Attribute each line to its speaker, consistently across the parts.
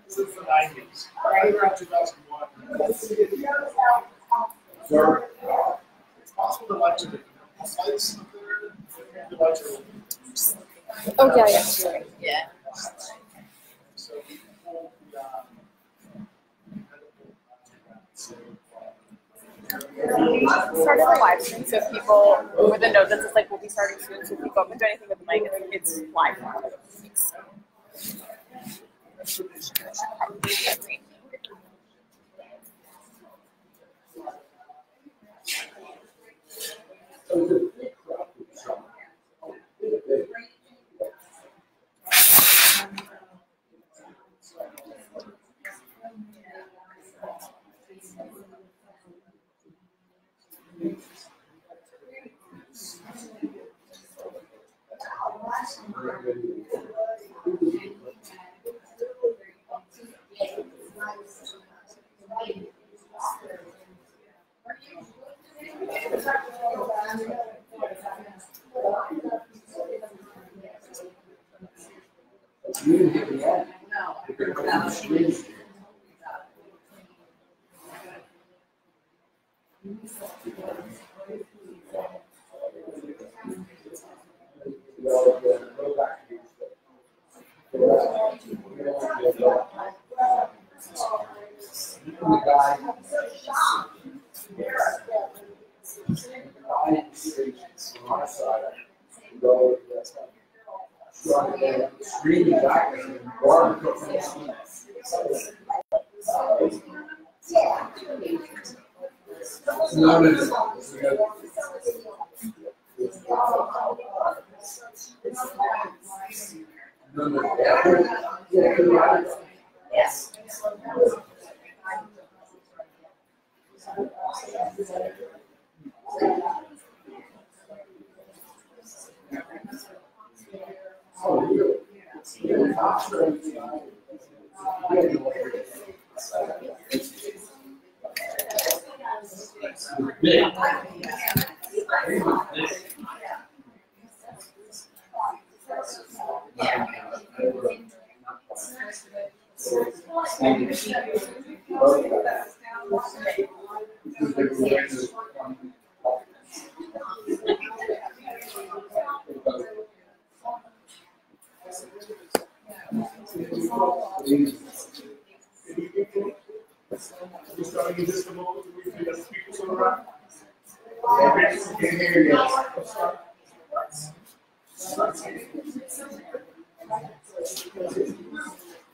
Speaker 1: Since the 90s, right around 2001. It's possible to like to slice the like to.
Speaker 2: Oh yeah, yeah, sorry. Yeah.
Speaker 1: So
Speaker 2: Started a live stream, so if people with a note that says like we'll be starting soon, so if people can do anything with the mic, it's live.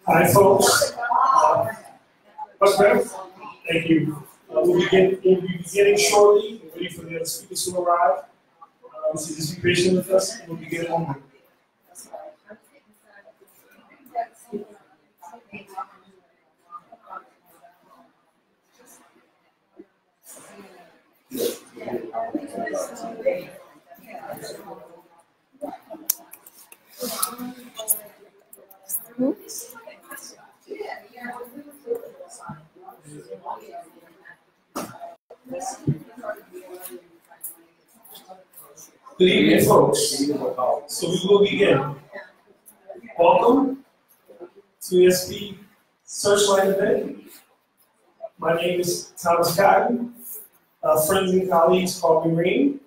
Speaker 1: Hi, folks. Much better? Thank you. We'll be beginning shortly. We're waiting for the other speakers to arrive. So just be patient with us, and we'll begin on. Good evening, folks. So we will begin. Welcome to ESP Searchlight event. My name is Thomas Cotton. Friends and colleagues call me Green.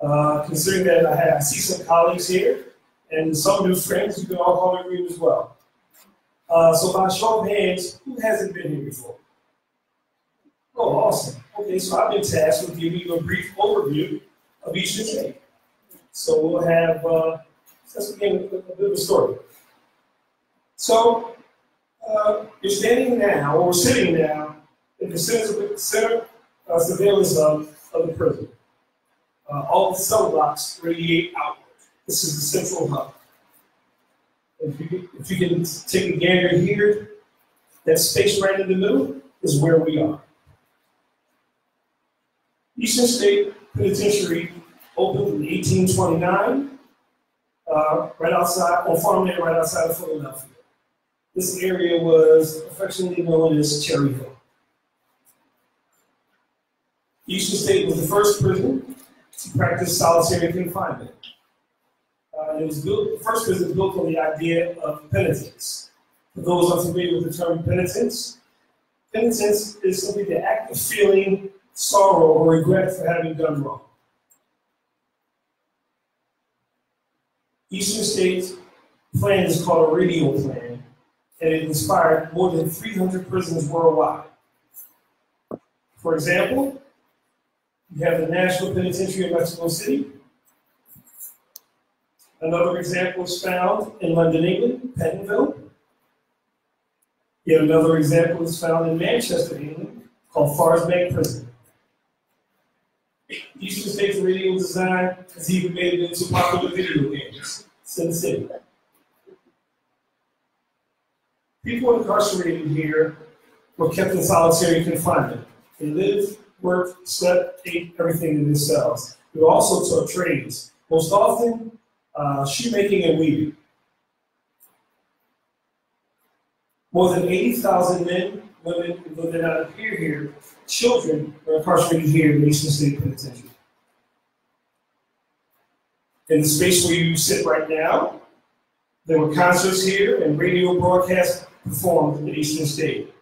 Speaker 1: Considering that I see some colleagues here and some new friends, you can all call me Green as well. So by show of hands, who hasn't been here before? Oh, awesome. Okay, so I've been tasked with giving you a brief overview of each day. So we'll have, let's begin with a bit of a story. So you're standing now, or we're sitting now, in the center surveillance of the prison. All the cell blocks radiate outward. This is the central hub. If you can take a gander here, that space right in the middle is where we are. Eastern State Penitentiary opened in 1829, right outside, on farmland right outside of Philadelphia. This area was affectionately known as Cherry Hill. Eastern State was the first prison to practice solitary confinement. It was built, the first prison built on the idea of penitence. For those unfamiliar with the term penitence, penitence is simply the act of feeling sorrow or regret for having done wrong. Eastern State's plan is called a radial plan, and it inspired more than 300 prisons worldwide. For example, you have the National Penitentiary in Mexico City. Another example is found in London, England, Pentonville. Yet another example is found in Manchester, England, called Forest Bank Prison. Eastern State's radial design has even made it into popular video games. Sin City. People incarcerated here were kept in solitary confinement. They lived, worked, slept, ate everything in their cells. They were also taught trades, most often shoemaking and weaving. More than 80,000 men, women, though they not appear here, children are incarcerated here in the Eastern State Penitentiary. In the space where you sit right now, there were concerts here and radio broadcasts performed in Eastern State.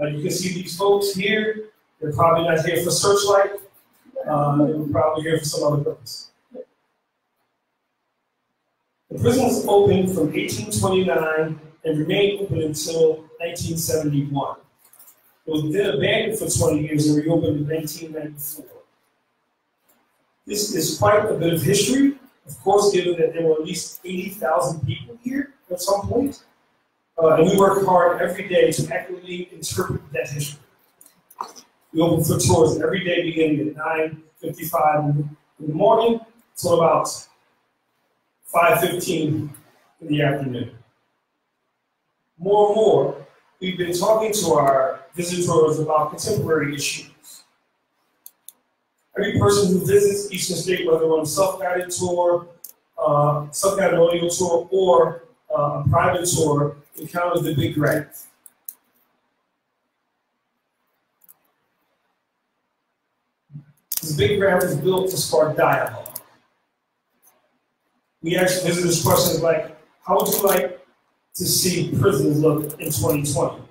Speaker 1: You can see these folks here. They're probably not here for Searchlight. They were probably here for some other purpose. The prison was opened from 1829 and remained open until 1971. It was then abandoned for 20 years and reopened in 1994. This is quite a bit of history, of course, given that there were at least 80,000 people here at some point. And we work hard every day to accurately interpret that history. We open for tours every day beginning at 9:55 in the morning till about 5:15 in the afternoon. More and more, we've been talking to our visitors about contemporary issues. Every person who visits Eastern State, whether on a self-guided tour, self-guided audio tour, or a private tour, encounters the big graph. This big graph is built to spark dialogue. We ask visitors questions like, how would you like to see prisons look in 2020?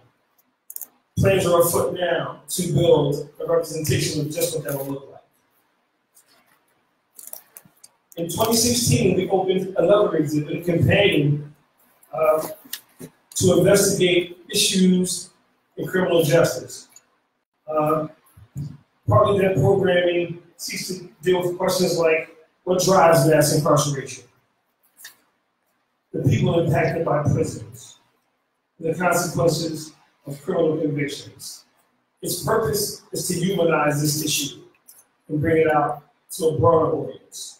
Speaker 1: Plans are afoot now to build a representation of just what that will look like. In 2016, we opened another exhibit, a campaign to investigate issues in criminal justice. Part of that programming seeks to deal with questions like, what drives mass incarceration? The people impacted by prisons, the consequences of criminal convictions. Its purpose is to humanize this issue and bring it out to a broader audience.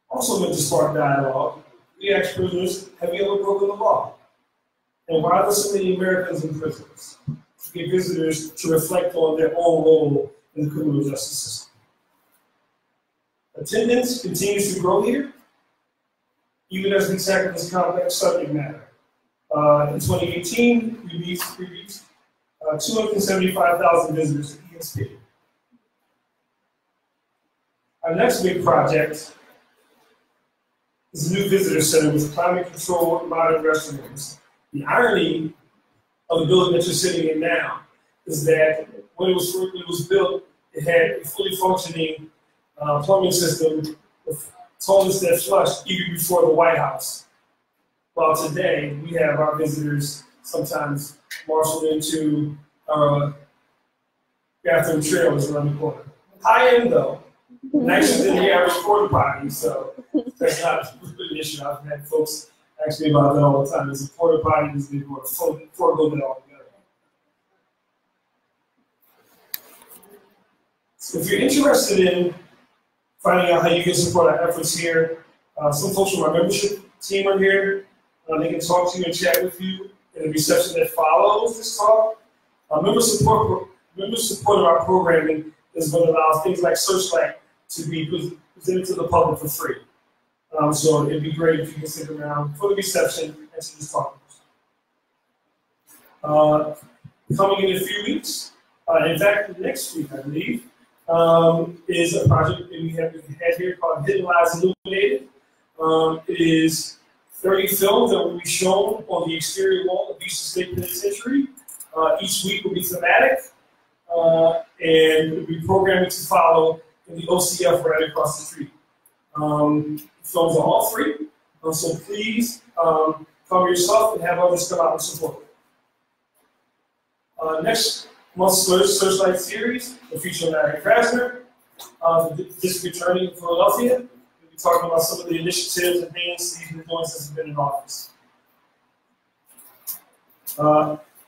Speaker 1: Also meant to spark dialogue, we asked prisoners, have you ever broken the law? And why are there so many Americans in prisons? To get visitors to reflect on their own role in the criminal justice system. Attendance continues to grow here, even as we tackle this complex subject matter. In 2018, we reached 275,000 visitors to ESP. Our next big project is a new visitor center with climate-controlled modern restrooms. The irony of the building that you're sitting in now is that when it was built, it had a fully functioning plumbing system with toilets that flushed even before the White House. While today, we have our visitors sometimes marshaled into bathroom trailers around the corner. High end though, nicer than the average porta potty, so that's not an issue. I've had folks ask me about that all the time. Is a porta potty is going to forego that altogether. So if you're interested in finding out how you can support our efforts here, some folks from our membership team are here. They can talk to you and chat with you in the reception that follows this talk. Member support of our programming is what allows things like Searchlight to be presented to the public for free. So it'd be great if you can stick around for the reception and to this talk. Coming in a few weeks, in fact, next week, I believe, is a project that we had here called Hidden Lives Illuminated. It is 30 films that will be shown on the exterior wall of Johnson-Speight Penitentiary. Each week will be thematic, and will be programming to follow in the OCF right across the street. Films are all free, so please come yourself and have others come out and support. Next month's Searchlight series will feature Larry Krasner, the district attorney in Philadelphia. We'll be talking about some of the initiatives and things he's been doing since he's been in office.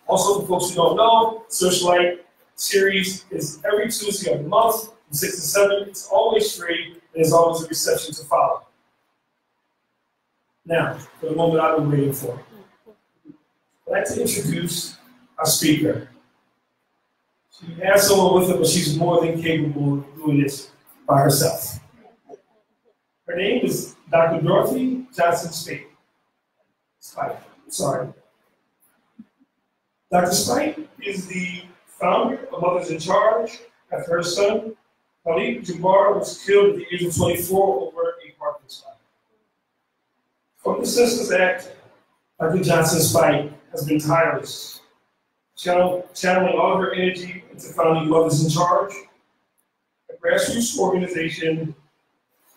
Speaker 1: Also, for folks who don't know, Searchlight series is every Tuesday of the month from 6 to 7. It's always free, and there's always a reception to follow. Now, for the moment I've been waiting for. I'd like to introduce our speaker. She has someone with her, but she's more than capable of doing this by herself. Her name is Dr. Dorothy Johnson-Speight. Sorry. Dr. Speight is the founder of Mothers in Charge after her son, Khalid Jabbar, was killed at the age of 24 over a parking spot. From the Census Act, Dr. Johnson-Speight has been tireless, channeling all of her energy into founding Mothers in Charge, a grassroots organization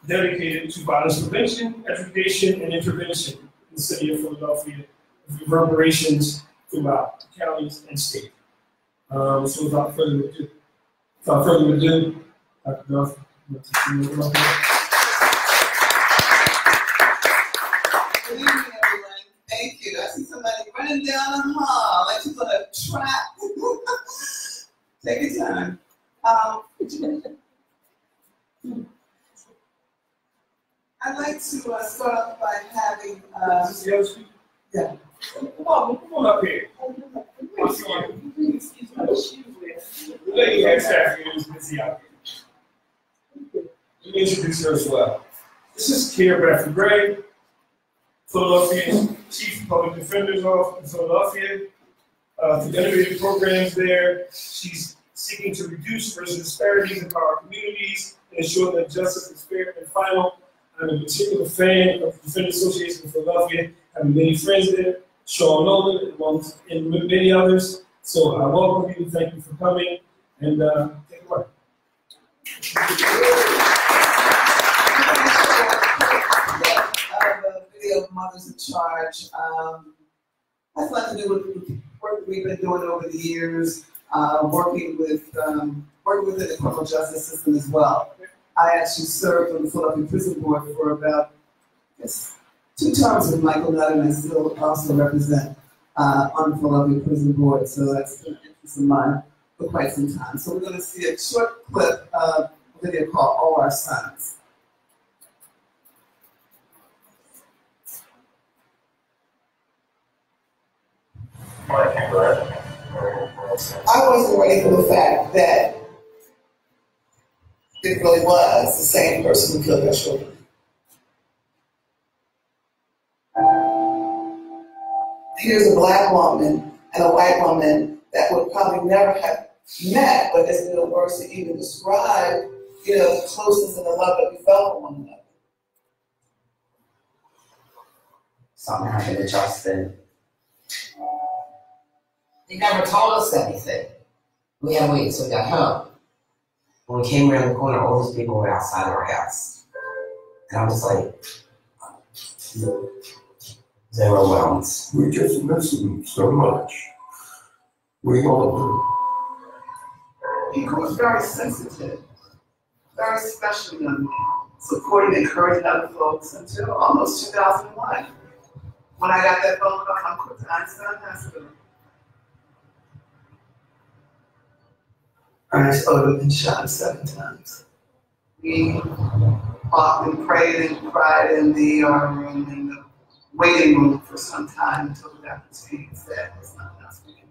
Speaker 1: dedicated to violence prevention, education, and intervention in the city of Philadelphia, with reverberations throughout the counties and state. So without further ado, Dr. Dorothy,
Speaker 3: Good evening, everyone. Thank you. I see somebody running down the hall like she's on a track. Take your time. I'd like to start off by having.
Speaker 1: Yeah. Come on up here. The lady has traffic and is busy out here. Let me introduce her as well. This is Keir Bradford-Grey, Philadelphia's Chief Public Defender's Office in Philadelphia. Through innovative programs there, she's seeking to reduce racial disparities in our communities and ensure that justice is fair and final. I'm a particular fan of the Defenders Association of Philadelphia, having many friends there, Sean Nolan, and many others. So I welcome you, thank you for coming, and take it away.
Speaker 3: The video of Mothers in Charge has nothing to do with the work that we've been doing over the years, working within the criminal justice system as well. I actually served on the Philadelphia Prison Board for about 2 terms with Michael Nutt, and I still also represent on the Philadelphia Prison Board, so that's been an interest of mine for quite some time. So we're going to see a short clip of a video called All Our Sons. I wasn't ready for the fact that it really was the same person who killed their children. Here's a black woman and a white woman that would probably never have met, but it's a little worse to even describe, the closeness and the love that we felt for one another.
Speaker 4: Something happened to Justin. They never told us anything. We had to wait until we got home. When we came around the corner, all those people were outside our house. And I was like, they were overwhelmed.
Speaker 5: We just miss him so much. We all do.
Speaker 3: He was very sensitive, very special young man, supporting and encouraging other folks until almost 2001. When I got that phone call from Einstein Hospital. Ernest Odom been shot 7 times. We often prayed and cried in the ER room, in the waiting room for some time until the doctor came and said there's nothing else we can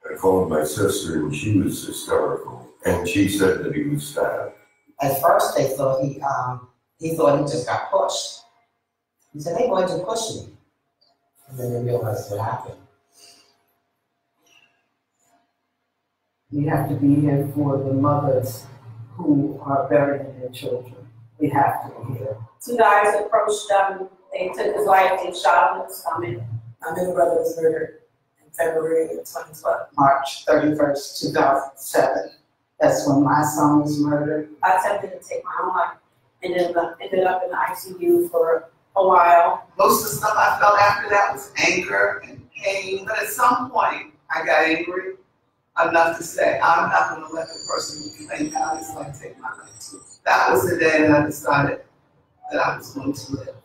Speaker 3: do.
Speaker 5: I called my sister and she was hysterical, and she said that he was stabbed.
Speaker 4: At first they thought he thought he just got pushed. He said, "They're going to push me." And then they realized what happened.
Speaker 6: We have to be here for the mothers who are burying their children. We have to be here.
Speaker 7: 2 guys approached him. They took his life. They shot him in the stomach.
Speaker 3: My middle brother was murdered in February of 2012. March 31st, 2007. That's when my son was murdered.
Speaker 7: I attempted to take my own life and ended up in the ICU for a while.
Speaker 3: Most of the stuff I felt after that was anger and pain, but at some point I got angry enough to say, I'm not going to let the person who claimed God is like take my life too. That was the day that I decided that I was going to live.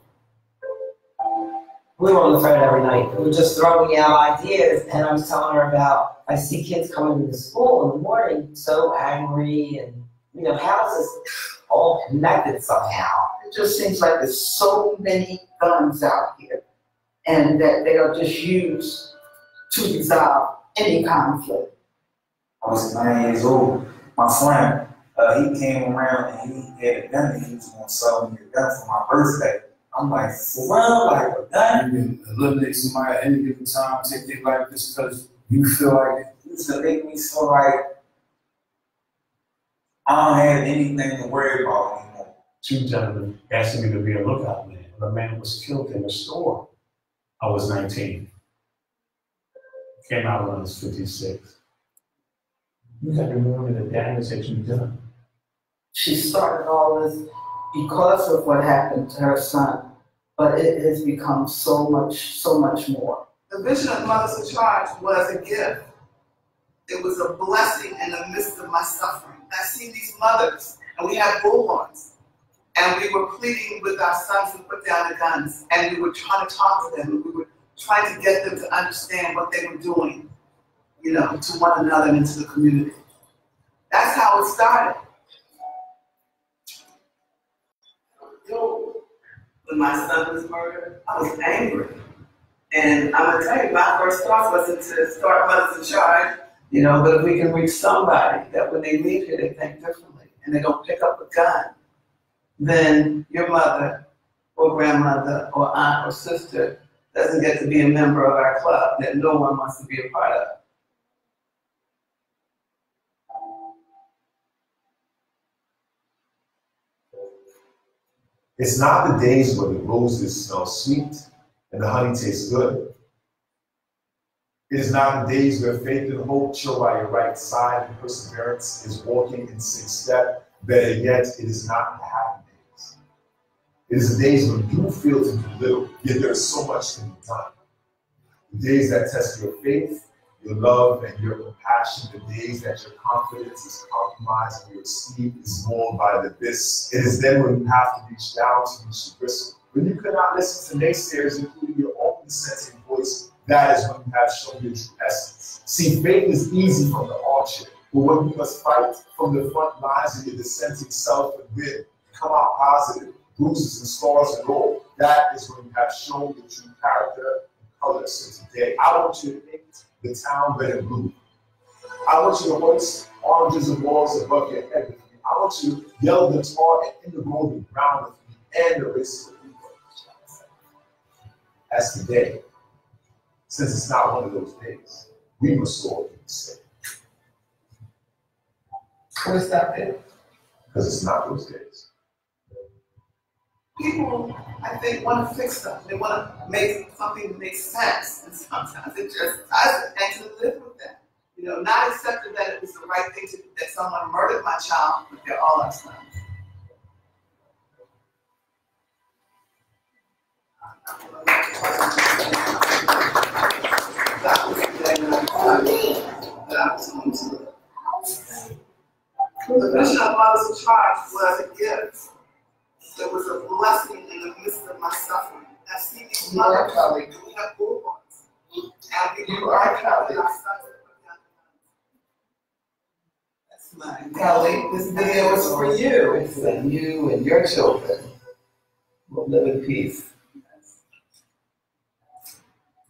Speaker 4: We were on the phone every night. We were just throwing out ideas, and I was telling her about, I see kids coming into school in the morning so angry, and how is this all connected somehow?
Speaker 6: It just seems like there's so many guns out here, and that they are just used to resolve any conflict.
Speaker 8: I was 9 years old. My friend, he came around and he had a gun and he was going to sell me a gun for my birthday. I'm like, for real? Like a gun? You can eliminate somebody at any given time, take their life just because you feel like it. It used to make me feel like I don't have anything to worry about anymore.
Speaker 9: 2 gentlemen asked me to be a lookout man. The man was killed in a store. I was 19. Came out when I was 56. You got to remember the damage that you've done.
Speaker 6: She started all this because of what happened to her son, but it has become so much more.
Speaker 3: The vision of Mothers in Charge was a gift. It was a blessing in the midst of my suffering. I see these mothers, and we had bullhorns, and we were pleading with our sons to put down the guns, and we were trying to talk to them, and we were trying to get them to understand what they were doing, to one another and to the community. That's how it started. When my son was murdered, I was angry. And I'm gonna tell you, my first thought wasn't to start Mothers in Charge, but if we can reach somebody that when they leave here, they think differently and they don't pick up a gun, then your mother or grandmother or aunt or sister doesn't get to be a member of our club that no one wants to be a part of.
Speaker 10: It's not the days where the roses smell sweet and the honey tastes good. It is not the days where faith and hope show by your right side and perseverance is walking in sync step. Better yet, it is not the happy days. It is the days when you feel to do little, yet there is so much to be done. The days that test your faith, your love, and your compassion, the days that your confidence is compromised and your esteem is mourned by the abyss. It is then when you have to reach down to reach the bristle. When you cannot listen to naysayers, including your own dissenting voice, that is when you have shown your true essence. See, faith is easy from the hardship, but when you must fight from the front lines of your dissenting self and win, come out positive, bruises and scars and all, that is when you have shown your true character and color. So today, I want you to paint the town red and blue. I want you to hoist oranges and balls above your head with me. I want you to yell the tar and in the golden ground with me and the race with me. As today, since it's not one of those days, we must all be the same.
Speaker 3: Where's that bit?
Speaker 10: Because it's not those days.
Speaker 3: People, I think, want to fix stuff. They want to make something make sense, and sometimes it just doesn't. And to live with that, not accepting that it was the right thing to do, that someone murdered my child, but they're all our sons. That was the day that I was going to live. The vision of Mothers in Charge was a gift. It was a blessing in the midst of my suffering. I see these mothers, we have bullhorns. You are colleagues. That's mine. Kelly, this video is for you. It's for you and your children. We'll live in peace.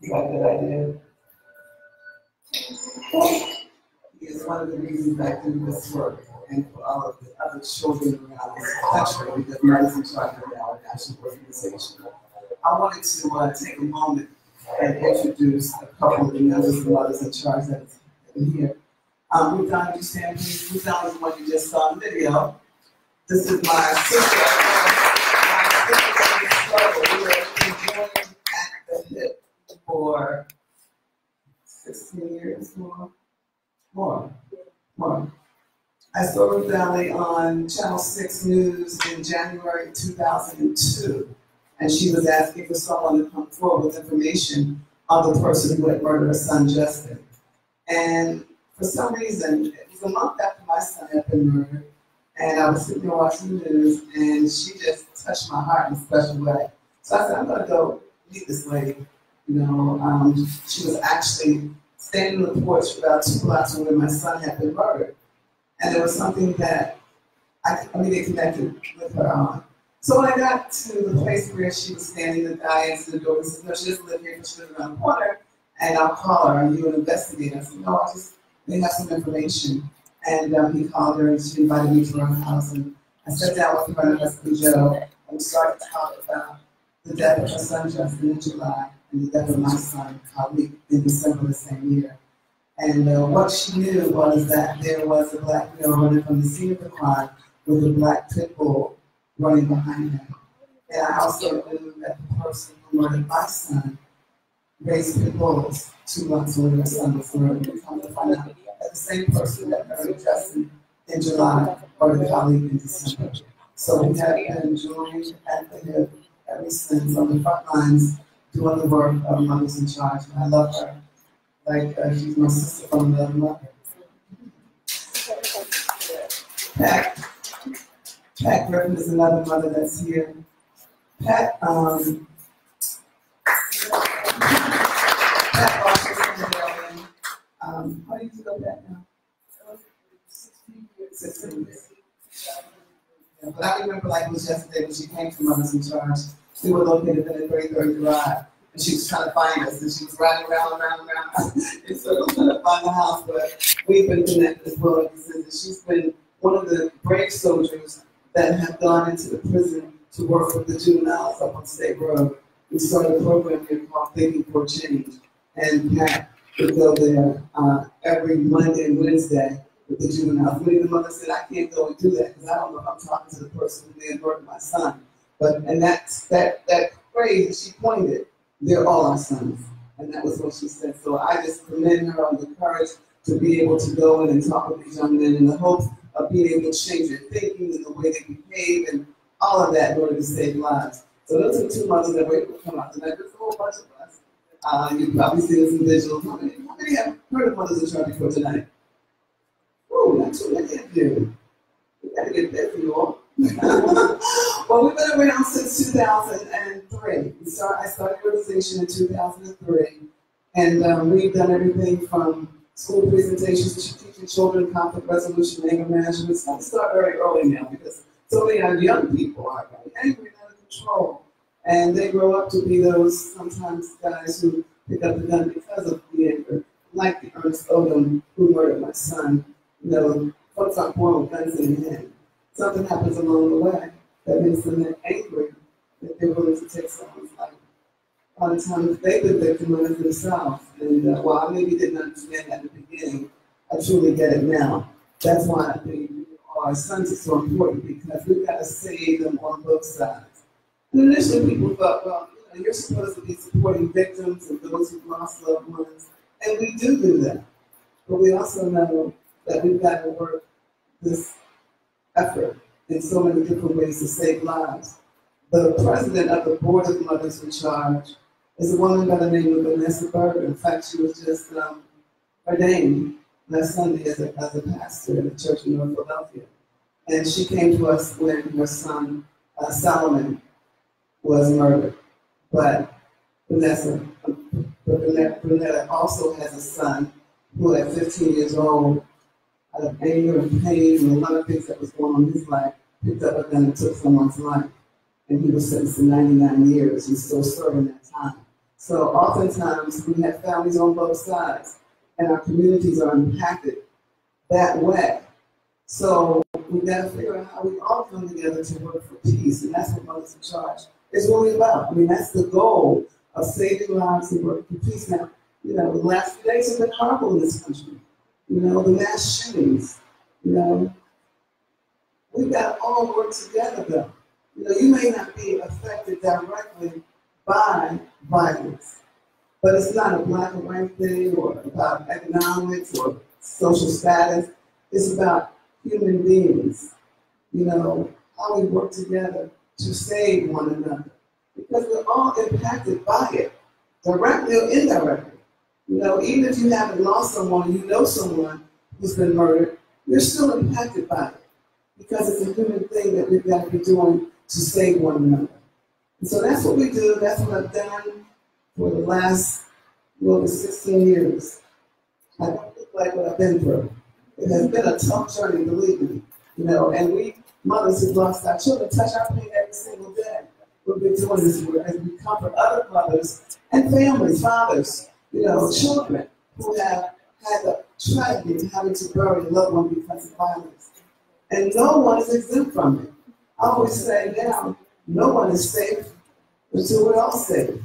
Speaker 3: You like that idea? It's one of the reasons I do this work, and for all of the other children around this country, because Mothers in Charge of our national organization. I wanted to take a moment and introduce a couple of the members of Mothers in Charge that are here. Ruth Donna, you stand, please. Ruth Donna is the one you just saw in the video. This is my sister. We were joined at the hip for 16 years more. I saw Ruth Valley on Channel 6 News in January 2002, and she was asking for someone to come forward with information on the person who had murdered her son, Justin. And for some reason, it was a month after my son had been murdered, and I was sitting there watching the news, and she just touched my heart in a special way. So I said, I'm gonna go meet this lady. You know, she was actually standing on the porch about 2 blocks from where my son had been murdered. And there was something that I immediately connected with her on. So when I got to the place where she was standing, the guy answered the door and said, no, she doesn't live here, but she lives around the corner. And I'll call her, are you an investigator? I said, no, they have some information. And he called her and she invited me to her house. And I sat down with her and her husband, Joe, and started to talk about the death of her son, Justin, in July, and the death of my son, Khalid, in December the same year. And what she knew was that there was a black male running from the scene of the crime with a black pit bull running behind him. And I also knew that the person who murdered my son raised pit bulls 2 months when her son was murdered. We come to find out that the same person that murdered Justin in July murdered Khalid in December. So we have been joined at the hip ever since, on the front lines, doing the work of Mothers in Charge. And I love her. Like she's my sister from another mother. Pat Griffin is another mother that's here. Pat lost her son in Berlin. How do you feel that now? 16 years. Yeah, but I remember like it was yesterday when she came to Mothers in Charge. We were located in the 33rd Drive. And she was trying to find us, and she was riding around in circles trying to find the house. But we've been connected as well ever since. And she's been one of the brave soldiers that have gone into the prison to work with the juveniles up on State Road. We started a program here called Thinking for Change. And Pat would go there every Monday and Wednesday with the juveniles. Many of the mothers said, I can't go and do that because I don't know if I'm talking to the person who may have murdered my son. But and that phrase she pointed, they're all our sons. And that was what she said. So I just commend her on the courage to be able to go in and talk with these young men in the hopes of being able to change their thinking and the way they behave and all of that in order to save lives. So those are 2 mothers that were able to come out tonight. There's a whole bunch of us. You've probably seen some visuals. How many have heard of Mothers in Charge before tonight? Oh, not too many of you. We gotta get busy, you all. Well, we've been around since 2003. I started the organization in 2003, and we've done everything from school presentations to teaching children conflict resolution, anger management. It's going to start very early now because so many of our young people are very angry and out of control, and they grow up to be those sometimes guys who pick up the gun because of the anger, like the Ernest Odom who murdered my son. You know, folks aren't born with guns in their hand. Something happens along the way that makes them that angry that they're willing to take someone's life. A lot of times they've been victimized themselves. And while I maybe didn't understand that in the beginning, I truly get it now. That's why I think our sons are so important because we've got to save them on both sides. And initially people thought, well, you know, you're supposed to be supporting victims and those who've lost loved ones. And we do that. But we also know that we've got to work this effort in so many different ways to save lives. The president of the Board of Mothers in Charge is a woman by the name of Vanessa Berger. In fact, she was just ordained last Sunday as a pastor in the church in North Philadelphia. And she came to us when her son, Solomon, was murdered. But Vanessa But Brunetta also has a son who at 15 years old, out of anger and pain and a lot of things that was going on in his life, picked up a gun and took someone's life. And he was sentenced to 99 years. He's still serving that time. So oftentimes we have families on both sides, and our communities are impacted that way. So we've got to figure out how we all come together to work for peace, and that's what Mothers in Charge is really about. I mean, that's the goal of saving lives and working for peace. Now, you know, the last few days have been horrible in this country. You know, the mass shootings, you know. We've got to all work together, though. You know, you may not be affected directly by violence, but it's not a black or white thing or about economics or social status. It's about human beings, you know, how we work together to save one another. Because we're all impacted by it, directly or indirectly. You know, even if you haven't lost someone, you know someone who's been murdered, you're still impacted by it. Because it's a human thing that we've got to be doing to save one another. And so that's what we do, that's what I've done for the last, over 16 years. I don't look like what I've been through. It has been a tough journey, believe me. You know, and we mothers who've lost our children touch our pain every single day. We've been doing this work as we comfort other mothers and families, fathers, you know, children who have had the tragedy of having to bury a loved one because of violence. And no one is exempt from it. I always say now, no one is safe until we're all safe.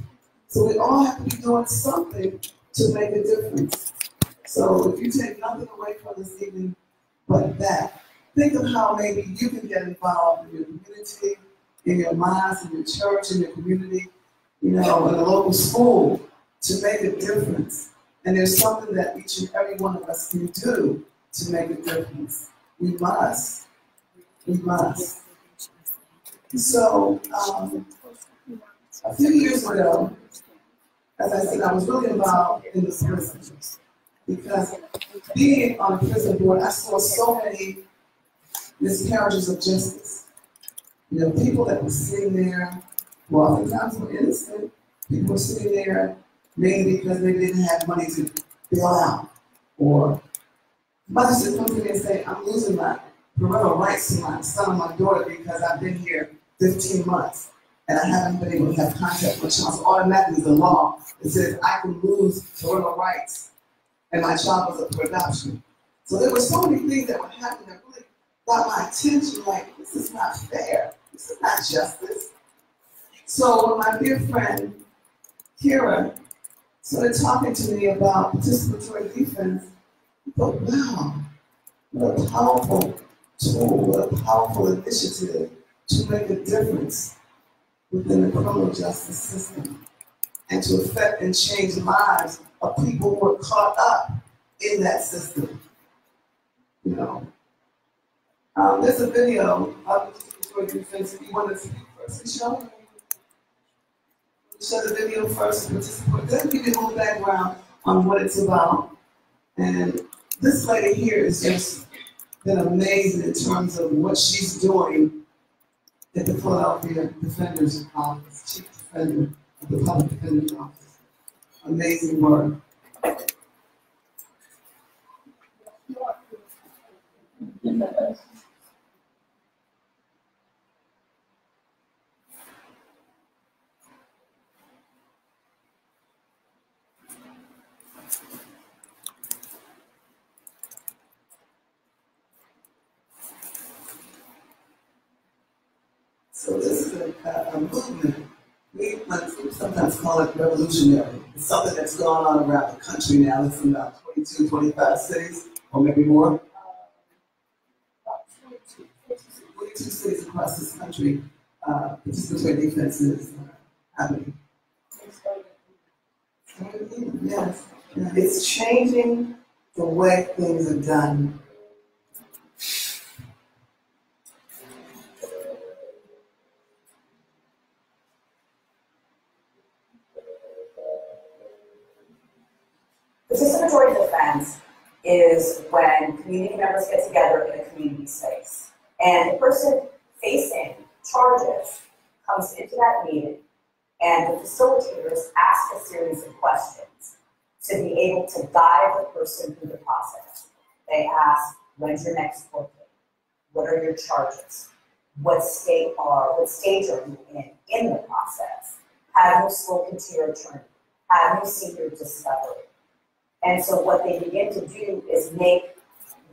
Speaker 3: So we all have to be doing something to make a difference. So if you take nothing away from this evening but that, think of how maybe you can get involved in your community, in your mosque, in your church, in your community, you know, in a local school to make a difference. And there's something that each and every one of us can do to make a difference. We must. We must. So, a few years ago, as I said, I was really involved in the prison because being on the prison board, I saw so many miscarriages of justice. You know, people that were sitting there, who oftentimes were innocent, people were sitting there mainly because they didn't have money to bail out. Or mothers would come to me and say, I'm losing my parental rights to my son or my daughter because I've been here 15 months and I haven't been able to have contact with my child. So automatically the law that says I can lose parental rights and my child was up for adoption. So there were so many things that were happening that really got my attention, like, this is not fair. This is not justice. So when my dear friend, Keir, started talking to me about participatory defense, I thought, wow, what a powerful tool, what a powerful initiative to make a difference within the criminal justice system and to affect and change lives of people who are caught up in that system. You know, there's a video of participatory defense. If you want to speak first, Michelle, show the video first. Then give you a little background on what it's about. And this lady here has just been amazing in terms of what she's doing at the Philadelphia Defender's Office, Chief Defender of the Public Defender's Office. Amazing work. So this is a movement. We sometimes call it revolutionary. It's something that's going on around the country now. It's in about 22, 25 cities, or maybe more. 42 cities across this country, participatory defense is happening. Yes, it's changing the way things are done.
Speaker 11: Participatory defense is when community members get together in a community space. And the person facing charges comes into that meeting and the facilitators ask a series of questions. to be able to guide the person through the process. They ask, when's your next court date? What are your charges? What stage are you in the process? Have you spoken to your attorney? Have you seen your discovery? And so what they begin to do is make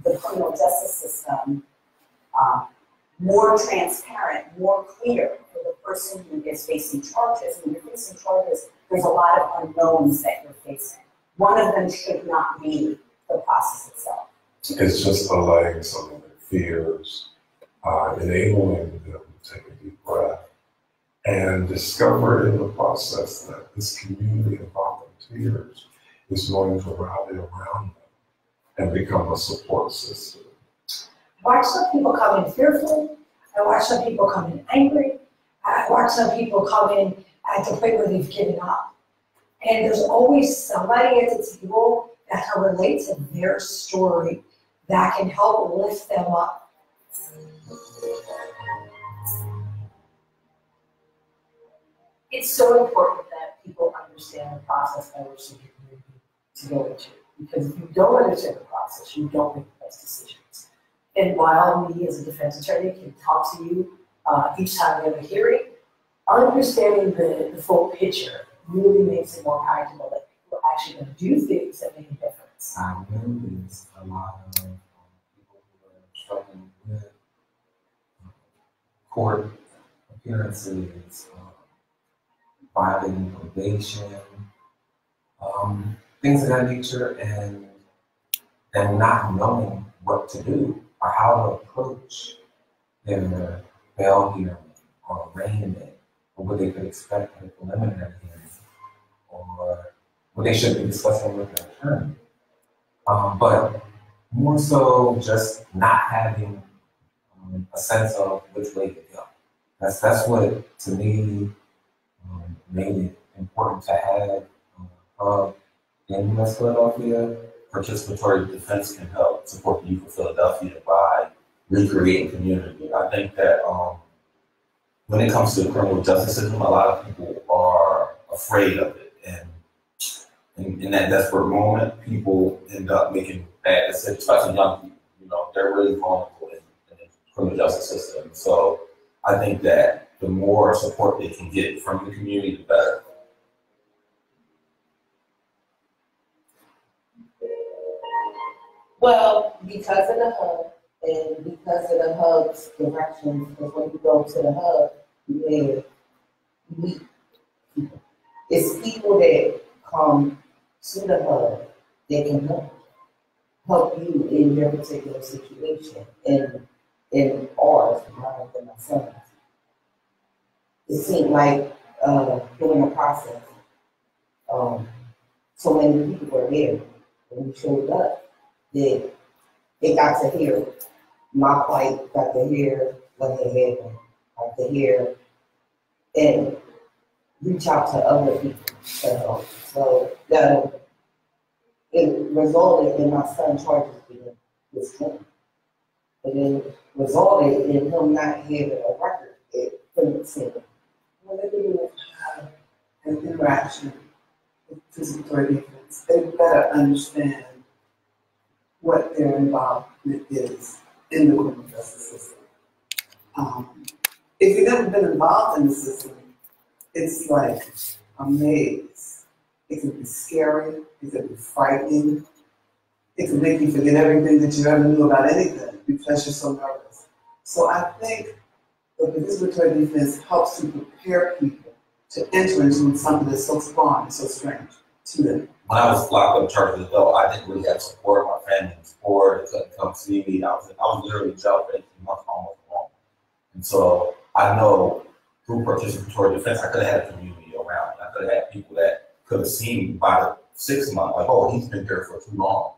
Speaker 11: the criminal justice system more transparent, more clear for the person who is facing charges. When you're facing charges, there's a lot of unknowns that you're facing. One of them should not be the process itself.
Speaker 5: It's just allaying some of their fears, enabling them to take a deep breath, and discover in the process that this community of volunteers is going to rally around them and become a support system.
Speaker 12: I watch some people come in fearful. I watch some people come in angry. I watch some people come in at the point where they've given up. And there's always somebody at the table that can relate to their story that can help lift them up. It's so important that people understand the process by which they can to go into. Because if you don't understand the process, you don't make the best decisions. And while me as a defense attorney can talk to you each time we have a hearing, understanding the full picture really makes it more palatable that people are actually going to do things that make a difference.
Speaker 13: I noticed a lot of people who are struggling with court appearances, violating probation, things of that nature, and not knowing what to do or how to approach their bail hearing or arraignment, or what they could expect in a preliminary hearing, or what they should be discussing with their attorney. But more so just not having a sense of which way to go. That's what, to me, made it important to have in West Philadelphia.
Speaker 8: Participatory defense can help support the youth of Philadelphia by recreating community. I think that when it comes to the criminal justice system, a lot of people are afraid of it. And in that desperate moment, people end up making bad decisions, especially young people. You know, they're really vulnerable in the criminal justice system. So I think that the more support they can get from the community, the better.
Speaker 6: Well, because of the hub and because of the hub's directions, because when you go to the hub, you meet people. It's people that come to the hub that can help you in your particular situation in ours, rather than my son's. It seemed like during the process, so many people were there when we showed up. That they got to hear my plight, got to hear what had happened, got to hear and reach out to other people to help. So it resulted in my son's charges being withdrawn. And it resulted in him not having a record at Philip Center.
Speaker 3: When they do an interaction with participatory defense, they better understand what their involvement is in the criminal justice system. If you've never been involved in the system, it's like a maze. It can be scary, it can be frightening, it can make you forget everything that you ever knew about anything because you're so nervous. So I think the participatory defense helps to prepare people to enter into something that's so foreign, so strange to them.
Speaker 8: When I was locked up charged as well, I didn't really have support. My family was poor. They couldn't come see me. I was literally in jail for 18 months, almost alone. And so I know through participatory defense, I could have had a community around me. I could have had people that could have seen me by the 6 months, like, oh, he's been here for too long.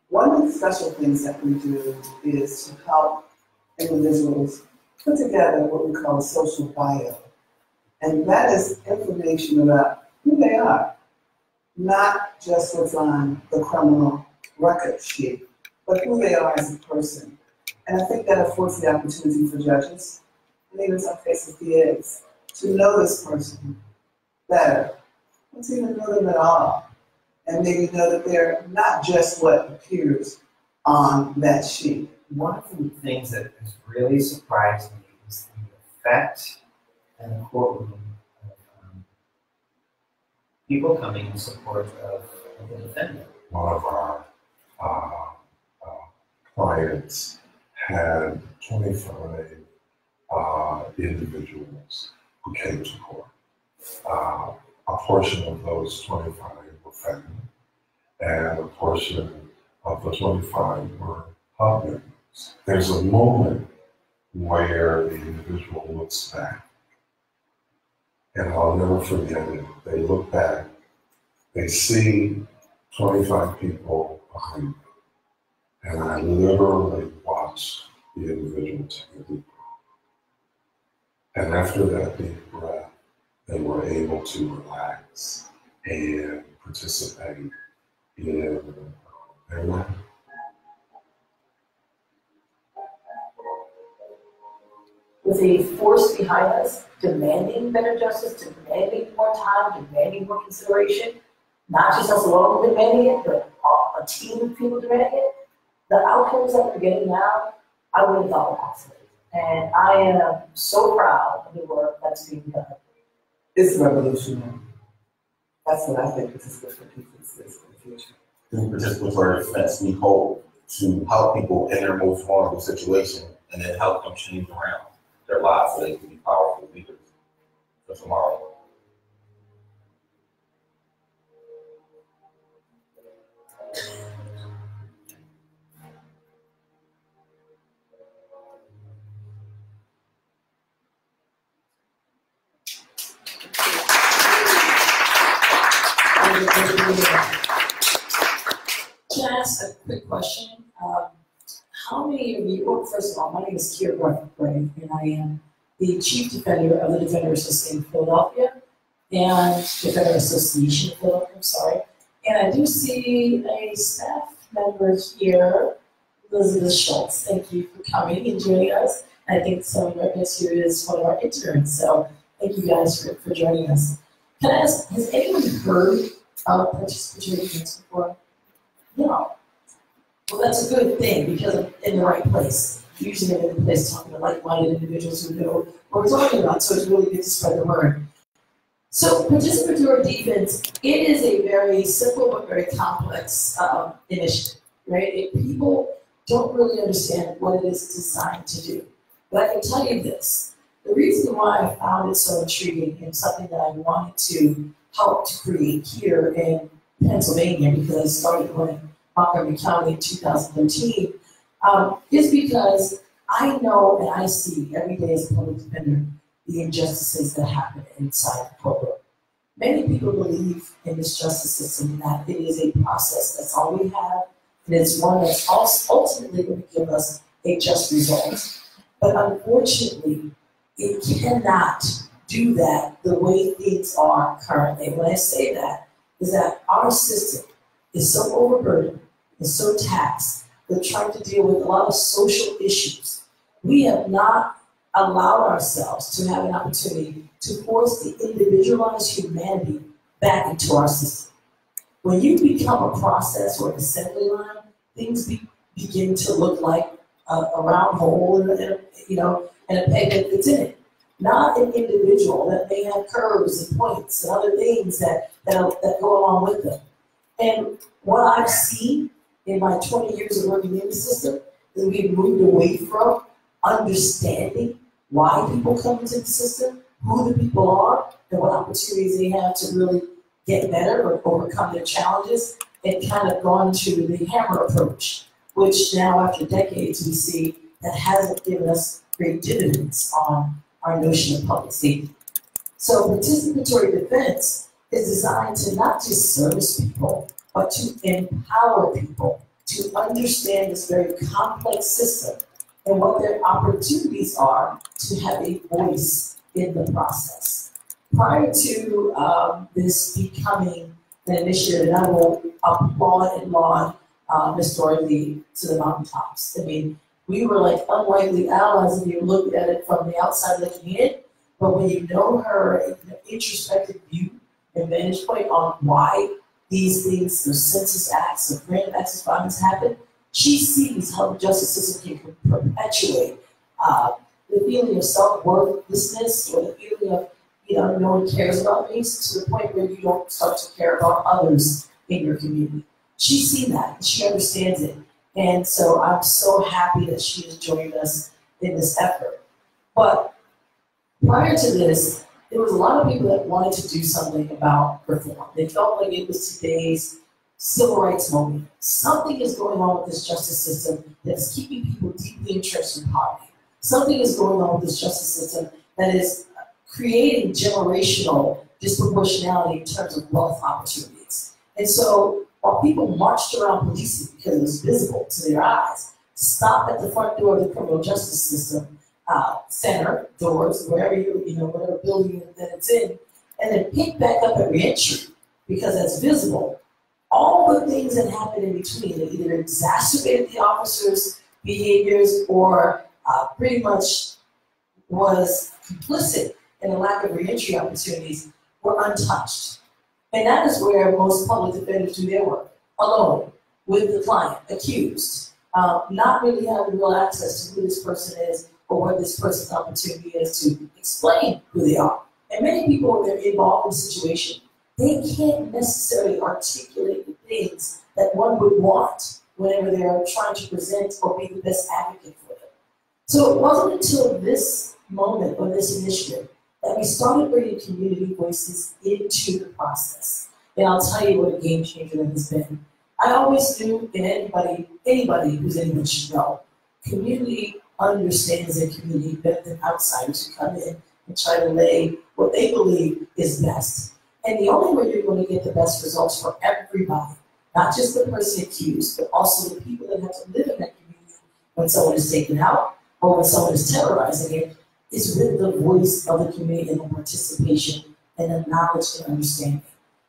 Speaker 3: One of the special things that we do is to help individuals put together what we call a social bio. And that is information about who they are, not just what's on the criminal record sheet, but who they are as a person. And I think that affords the opportunity for judges in some cases DAs, to know this person better. Let's even know them at all. And maybe know that they're not just what appears on that sheet.
Speaker 14: One of the things that has really surprised me is the effect in the courtroom of people coming in support of the defendant.
Speaker 5: One of our clients had 25 individuals who came to court. A portion of those 25 were family, and a portion of the 25 were hub members. There's a moment where the individual looks back, and I'll never forget it. They look back, they see 25 people behind them, and I literally watched the individual take a deep breath. And after that deep breath, they were able to relax and participate in their life.
Speaker 12: With a force behind us demanding better justice, demanding more time, demanding more consideration, not just us alone demanding it, but a team of people demanding it, the outcomes that we're getting now, I wouldn't have thought were possible. And I am so proud of the work that's being done.
Speaker 3: It's revolutionary. That's what I think participatory defense is for the future.
Speaker 15: Through participatory defense, we hope to help people in their most vulnerable situation and then help them change around their lives so they can be powerful leaders for tomorrow.
Speaker 12: Can I ask a quick question? How many of you, well, first of all, my name is Keir, Bradford-Grey, and I am the Chief Defender of the Defender Association of Philadelphia and Defender Association of Philadelphia, I'm sorry. And I do see a staff member here, Elizabeth Schultz. Thank you for coming and joining us. I think someone right next to you is one of our interns, so thank you guys for joining us. Can I ask, has anyone heard of participatory defense before? No. Well, that's a good thing because I'm in the right place. Usually I'm in the place talking to like-minded individuals who know what we're talking about, so it's really good to spread the word. So participatory defense, it is a very simple but very complex initiative, right? People don't really understand what it is designed to do. But I can tell you this, the reason why I found it so intriguing and something that I wanted to help to create here in Pennsylvania, because I started running Montgomery County in 2013, is because I know and I see every day as a public defender the injustices that happen inside the courtroom. Many people believe in this justice system that it is a process, that's all we have, and it's one that's ultimately going to give us a just result. But unfortunately, it cannot do that the way things are currently. When I say that, is that our system is so overburdened, is so taxed, we're trying to deal with a lot of social issues. We have not allowed ourselves to have an opportunity to force the individualized humanity back into our system. When you become a process or an assembly line, things begin to look like a round hole and a peg that fits in it. Not an individual that may have curves and points and other things that go along with them. And what I've seen in my 20 years of working in the system is we've moved away from understanding why people come into the system, who the people are, and what opportunities they have to really get better or overcome their challenges, and kind of gone to the hammer approach, which now after decades we see that hasn't given us great dividends on our notion of public safety. So participatory defense is designed to not just service people, but to empower people to understand this very complex system and what their opportunities are to have a voice in the process. Prior to this becoming an initiative, and I will applaud and laud Ms. Dorothy to the mountaintops. I mean, We were like unlikely allies if you looked at it from the outside looking in. But when you know her introspective view and vantage point on why these things, the census acts, the random acts of violence happen, she sees how the justice system can perpetuate the feeling of self-worthlessness or the feeling of, no one cares about me, to the point where you don't start to care about others in your community. She's seen that, and she understands it. And so I'm so happy that she has joined us in this effort. But prior to this, there was a lot of people that wanted to do something about reform. They felt like it was today's civil rights moment. Something is going on with this justice system that's keeping people deeply entrenched in poverty. Something is going on with this justice system that is creating generational disproportionality in terms of wealth opportunities. And so while people marched around policing because it was visible to their eyes, stop at the front door of the criminal justice system, center, doors, wherever whatever building that it's in, and then pick back up at reentry because that's visible. All the things that happened in between that either exacerbated the officers' behaviors or pretty much was complicit in a lack of reentry opportunities were untouched. And that is where most public defenders do their work, alone, with the client, accused, not really having real access to who this person is or what this person's opportunity is to explain who they are. And many people, when they're involved in the situation, they can't necessarily articulate the things that one would want whenever they're trying to present or be the best advocate for them. So it wasn't until this moment or this initiative that we started bringing community voices into the process. And I'll tell you what a game changer that has been. I always knew, and anybody who's anyone should know, community understands their community better than outsiders who come in and try to lay what they believe is best. And the only way you're going to get the best results for everybody, not just the person accused, but also the people that have to live in that community when someone is taken out or when someone is terrorizing it, is with the voice of the community and the participation and the knowledge and understanding.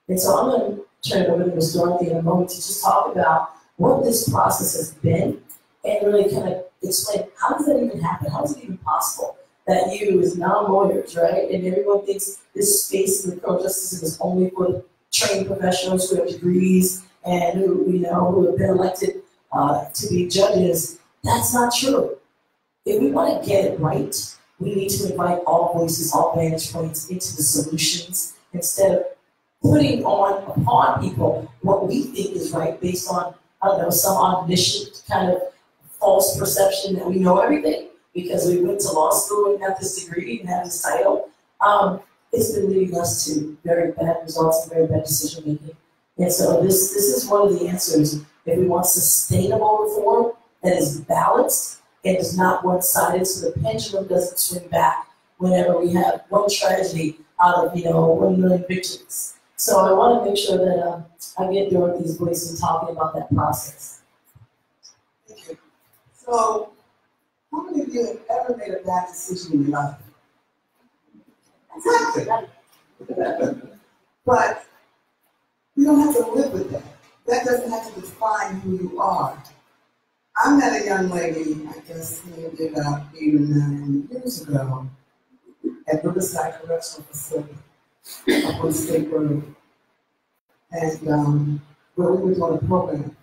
Speaker 12: And so I'm going to turn it over to Ms. Dorothy in a moment to just talk about what this process has been and really kind of explain how does that even happen? How is it even possible that you as non-lawyers, right, and everyone thinks this space in the criminal justice system is only for the trained professionals who have degrees and who have been elected to be judges. That's not true. If we want to get it right, we need to invite all voices, all vantage points into the solutions instead of putting upon people what we think is right based on, some omniscient kind of false perception that we know everything because we went to law school and got this degree and have this title. It's been leading us to very bad results and very bad decision making. And so this is one of the answers if we want sustainable reform that is balanced and is not one-sided, so the pendulum doesn't swing back whenever we have one tragedy out of 1 million victims. So I want to make sure that I get Dorothy's voice in talking about that process.
Speaker 3: Thank you. So, how many of you have ever made a bad decision in your life? Exactly. But you don't have to live with that. That doesn't have to define who you are. I met a young lady, I guess maybe about 8 or 9 years ago, at Riverside Correctional Facility up on State Road. And where we were doing a program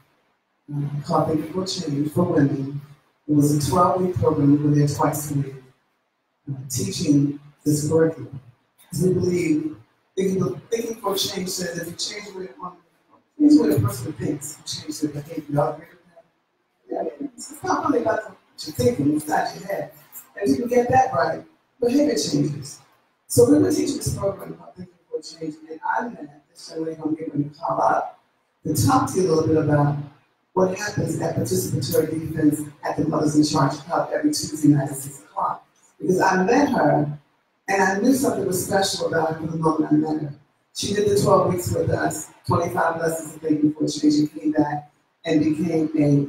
Speaker 3: called Thinking for Change for women. It was a 12-week program. We were there twice a week, teaching this curriculum. Because we believe thinking for change says if you change the way a person thinks, you change their behavior. Y'all agree with that? Yeah. It's not really about what you're thinking, it's not your head. And if you can get that right, behavior changes. So we were teaching this program about thinking for change, and I met this young lady I'm getting to call up to talk to you a little bit about what happens at participatory defense at the Mothers in Charge Club every Tuesday night at 6 o'clock. Because I met her, and I knew something was special about her from the moment I met her. She did the 12 weeks with us, 25 lessons of thinking for change, and came back and became a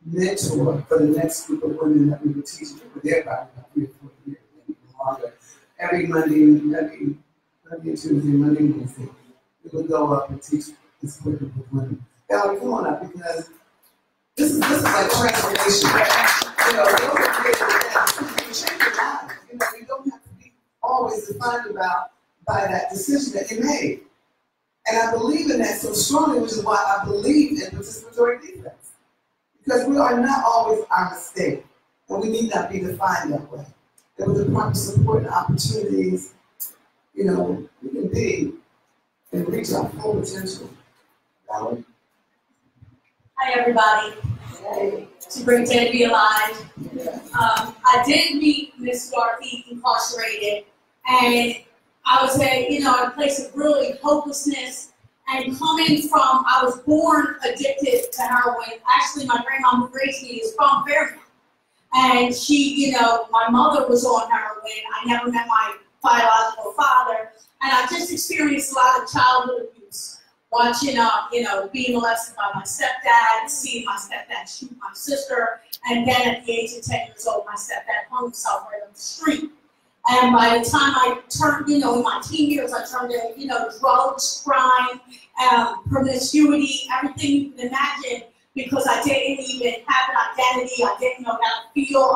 Speaker 3: mentor for the next group of women that we were teaching. We were there about 3 or 4 years, maybe longer. Every Monday and Tuesday, Monday and Wednesday, we would go up and teach this group of women. Valerie, come on up, because this is like transformation. know, those are great events. You can change your life. You know, you don't have to be always defined by that decision that you made. And I believe in that so strongly, which is why I believe in participatory defense. Because we are not always our mistake, and we need not be defined that way. And with the proper support and opportunities, you know, we can be and reach our full potential. Valerie?
Speaker 16: Hi, everybody. It's a great day to be alive. I did meet Miss Dorothy incarcerated, and I was in a place of really hopelessness. And coming from, I was born addicted to heroin. Actually, my grandma who raised me is from Fairfield. And she, my mother was on heroin. I never met my biological father. And I just experienced a lot of childhood abuse. Watching, being molested by my stepdad, seeing my stepdad shoot my sister. And then at the age of 10 years old, my stepdad hung himself right on the street. And by the time I turned, in my teen years, I turned to, drugs, crime, promiscuity, everything you can imagine, because I didn't even have an identity. I didn't know how to feel.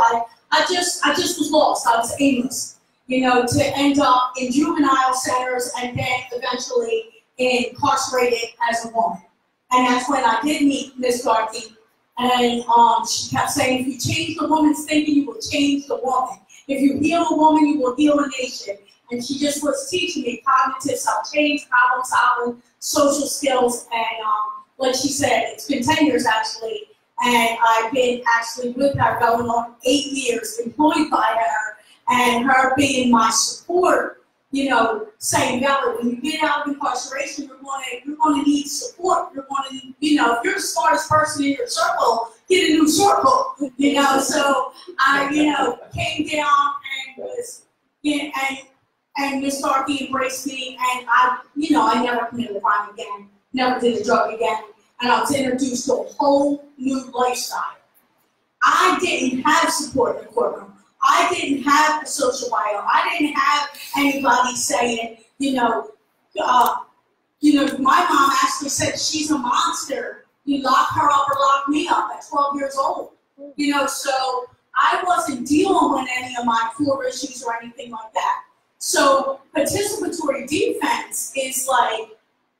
Speaker 16: I just was lost. I was aimless, to end up in juvenile centers and then eventually incarcerated as a woman. And that's when I did meet Miss Dorothy. And she kept saying, if you change the woman's thinking, you will change the woman. If you heal a woman, you will heal a nation. And she just was teaching me cognitive self-change, problem solving, social skills, and like she said, it's been 10 years actually, and I've been actually with her going on 8 years, employed by her, and her being my support, saying, Valerie, when you get out of incarceration, you're going to need support. You're going to, if you're the smartest person in your circle, get a new circle, So I, came down and was, and Miss Dorothy embraced me, and I never committed a crime again, never did a drug again, and I was introduced to a whole new lifestyle. I didn't have support in the courtroom. I didn't have a social bio. I didn't have anybody saying, my mom actually said she's a monster. You lock her up or lock me up at 12 years old. So I wasn't dealing with any of my core issues or anything like that. So participatory defense is like,